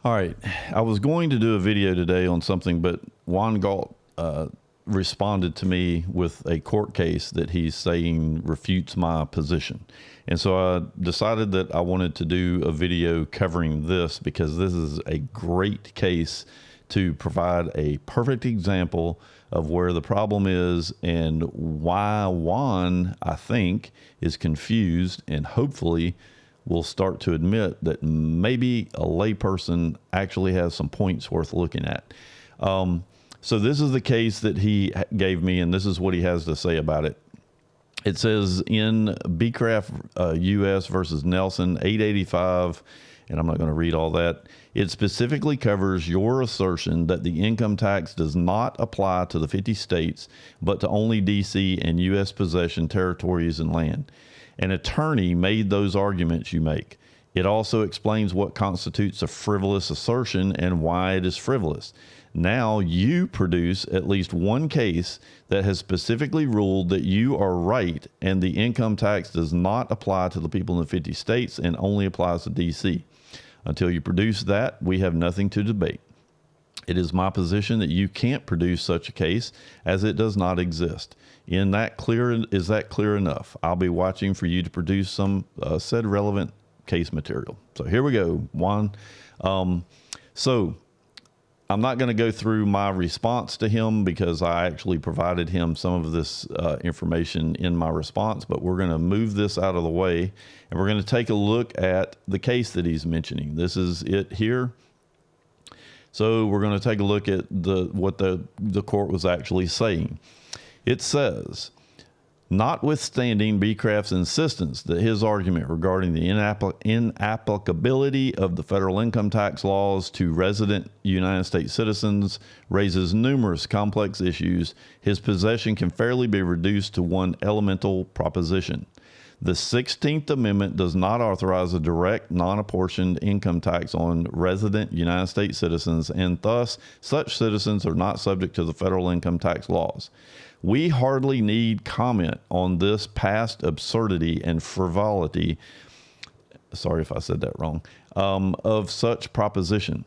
All right. I was going to do a video today on something, but Juan Galt responded to me with a court case that he's saying refutes my position. And so I decided that I wanted to do a video covering this because this is a great case to provide a perfect example of where the problem is and why Juan, I think, is confused and hopefully will start to admit that maybe a layperson actually has some points worth looking at. So this is the case that he gave me, and this is what he has to say about it. It says in Becraft U.S. versus Nelson 885, and I'm not going to read all that. It specifically covers your assertion that the income tax does not apply to the 50 states, but to only D.C. and U.S. possession territories and land. An attorney made those arguments you make. It also explains what constitutes a frivolous assertion and why it is frivolous. Now you produce at least one case that has specifically ruled that you are right and the income tax does not apply to the people in the 50 states and only applies to D.C. Until you produce that, we have nothing to debate. It is my position that you can't produce such a case as it does not exist. Is that clear enough? I'll be watching for you to produce some said relevant case material. So here we go, Juan. So I'm not going to go through my response to him because I actually provided him some of this information in my response, but we're going to move this out of the way and we're going to take a look at the case that he's mentioning. This is it here. So we're going to take a look at what the court was actually saying. It says, notwithstanding Becraft's insistence that his argument regarding the inapplicability of the federal income tax laws to resident United States citizens raises numerous complex issues, his position can fairly be reduced to one elemental proposition. The 16th Amendment does not authorize a direct, non-apportioned income tax on resident United States citizens, and thus such citizens are not subject to the federal income tax laws. We hardly need comment on this past absurdity and frivolity, sorry if I said that wrong, of such proposition.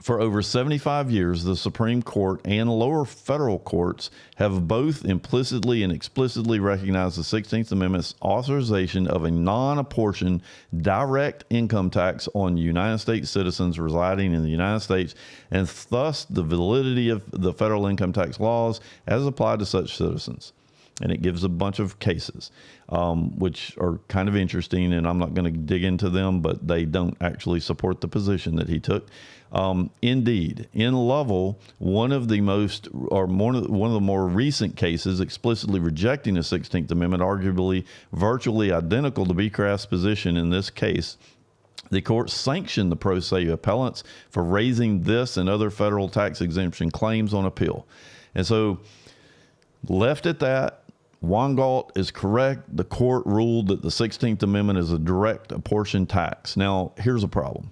For over 75 years, the Supreme Court and lower federal courts have both implicitly and explicitly recognized the 16th Amendment's authorization of a non-apportioned direct income tax on United States citizens residing in the United States, and thus the validity of the federal income tax laws as applied to such citizens. And it gives a bunch of cases, which are kind of interesting, and I'm not going to dig into them, but they don't actually support the position that he took. Indeed, in Lovell, one of the more recent cases explicitly rejecting the 16th Amendment, arguably virtually identical to Becraft's position in this case, the court sanctioned the pro se appellants for raising this and other federal tax exemption claims on appeal. And so, left at that, Juan Galt is correct. The court ruled that the 16th Amendment is a direct apportioned tax. Now, here's a problem.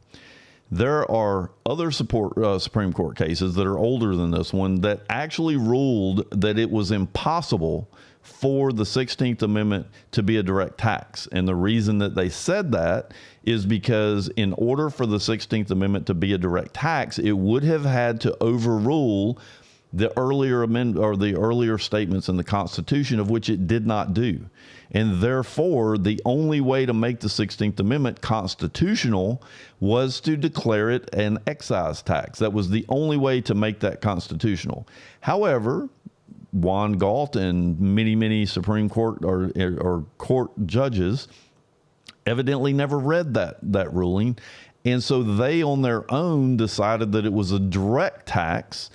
There are other Supreme Court cases that are older than this one that actually ruled that it was impossible for the 16th Amendment to be a direct tax. And the reason that they said that is because in order for the 16th Amendment to be a direct tax, it would have had to overrule the earlier amendment or the earlier statements in the Constitution, of which it did not do. And therefore, the only way to make the 16th Amendment constitutional was to declare it an excise tax. That was the only way to make that constitutional. However, Juan Galt and many Supreme Court or court judges evidently never read that ruling. And so they on their own decided that it was a direct tax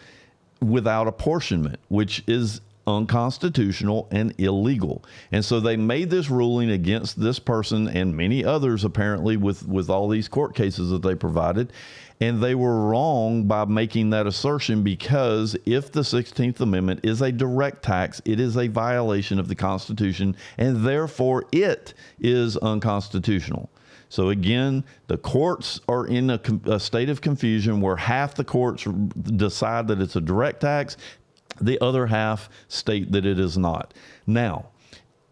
without apportionment, which is unconstitutional and illegal. And so they made this ruling against this person and many others, apparently, with all these court cases that they provided. And they were wrong by making that assertion, because if the 16th Amendment is a direct tax, it is a violation of the Constitution, and therefore it is unconstitutional. So again, the courts are in a state of confusion where half the courts decide that it's a direct tax, the other half state that it is not. Now,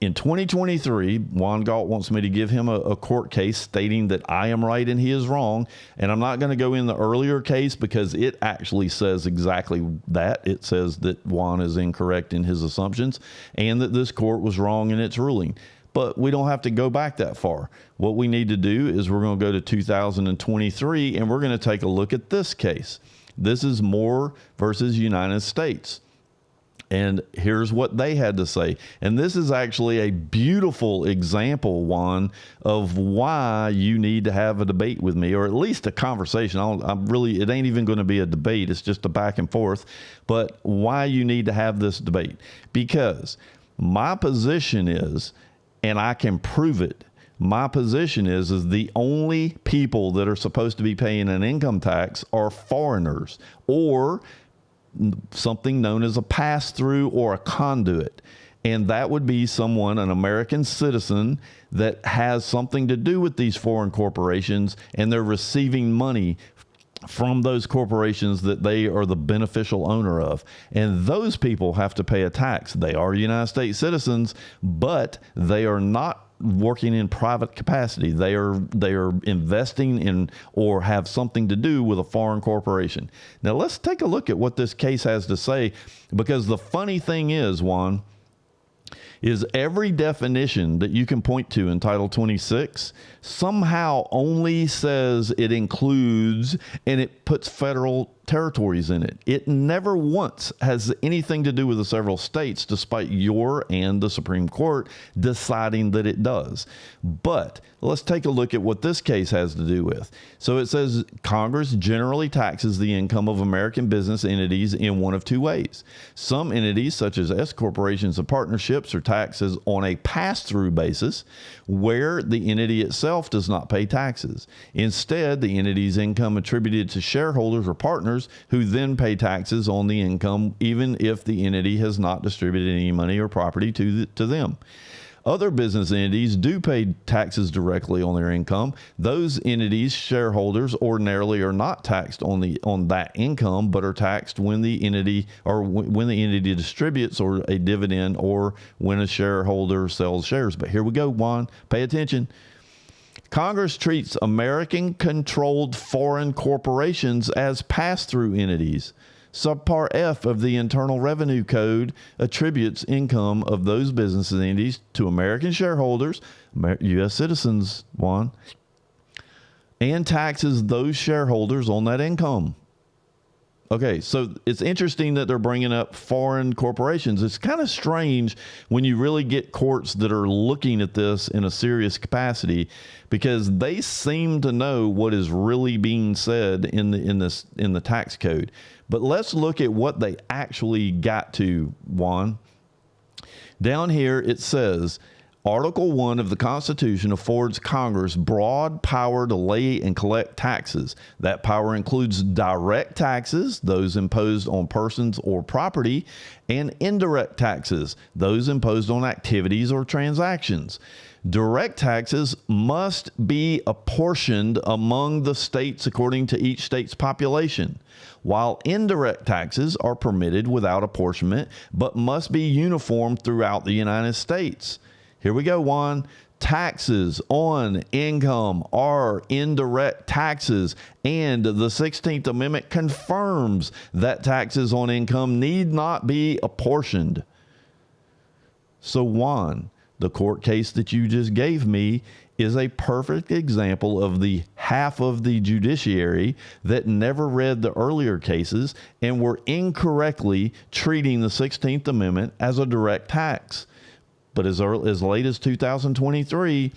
In 2023, Juan Galt wants me to give him a court case stating that I am right and he is wrong. And I'm not going to go in the earlier case because it actually says exactly that. It says that Juan is incorrect in his assumptions and that this court was wrong in its ruling. But we don't have to go back that far. What we need to do is we're going to go to 2023 and we're going to take a look at this case. This is Moore versus United States. And here's what they had to say. And this is actually a beautiful example, Juan, of why you need to have a debate with me, or at least a conversation. It ain't even going to be a debate. It's just a back and forth. But why you need to have this debate? Because my position is, and I can prove it, my position is the only people that are supposed to be paying an income tax are foreigners, or something known as a pass-through or a conduit. And that would be someone, an American citizen, that has something to do with these foreign corporations, and they're receiving money from those corporations that they are the beneficial owner of. And those people have to pay a tax. They are United States citizens, but they are not working in private capacity. They are investing in or have something to do with a foreign corporation. Now let's take a look at what this case has to say, because the funny thing is, Juan, is every definition that you can point to in Title 26 somehow only says it includes, and it puts federal territories in it. It never once has anything to do with the several states, despite your and the Supreme Court deciding that it does. But let's take a look at what this case has to do with. So it says Congress generally taxes the income of American business entities in one of two ways. Some entities, such as S corporations and partnerships, are taxes on a pass-through basis, where the entity itself does not pay taxes. Instead, the entity's income attributed to shareholders or partners, who then pay taxes on the income, even if the entity has not distributed any money or property to them. Other business entities do pay taxes directly on their income. Those entities' shareholders ordinarily are not taxed on that income, but are taxed when the entity distributes or a dividend, or when a shareholder sells shares. But here we go, Juan. Pay attention. Congress treats American-controlled foreign corporations as pass-through entities. Subpart F of the Internal Revenue Code attributes income of those business entities to American shareholders, U.S. citizens, Juan, and taxes those shareholders on that income. Okay, so it's interesting that they're bringing up foreign corporations. It's kind of strange when you really get courts that are looking at this in a serious capacity, because they seem to know what is really being said in the tax code. But let's look at what they actually got to, Juan. Down here it says, Article 1 of the Constitution affords Congress broad power to lay and collect taxes. That power includes direct taxes, those imposed on persons or property, and indirect taxes, those imposed on activities or transactions. Direct taxes must be apportioned among the states according to each state's population, while indirect taxes are permitted without apportionment but must be uniform throughout the United States. Here we go, Juan. Taxes on income are indirect taxes, and the 16th Amendment confirms that taxes on income need not be apportioned. So, Juan, the court case that you just gave me is a perfect example of the half of the judiciary that never read the earlier cases and were incorrectly treating the 16th Amendment as a direct tax. But as late as 2023,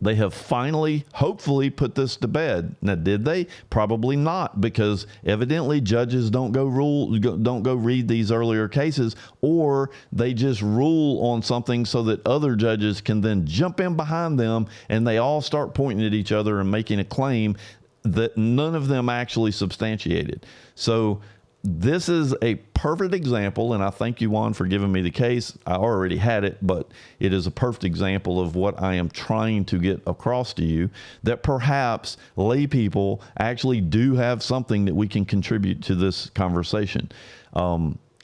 they have finally, hopefully, put this to bed. Now, did they? Probably not, because evidently judges don't go read these earlier cases, or they just rule on something so that other judges can then jump in behind them, and they all start pointing at each other and making a claim that none of them actually substantiated. So this is a perfect example, and I thank you, Juan, for giving me the case. I already had it, but it is a perfect example of what I am trying to get across to you, that perhaps lay people actually do have something that we can contribute to this conversation.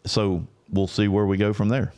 So we'll see where we go from there.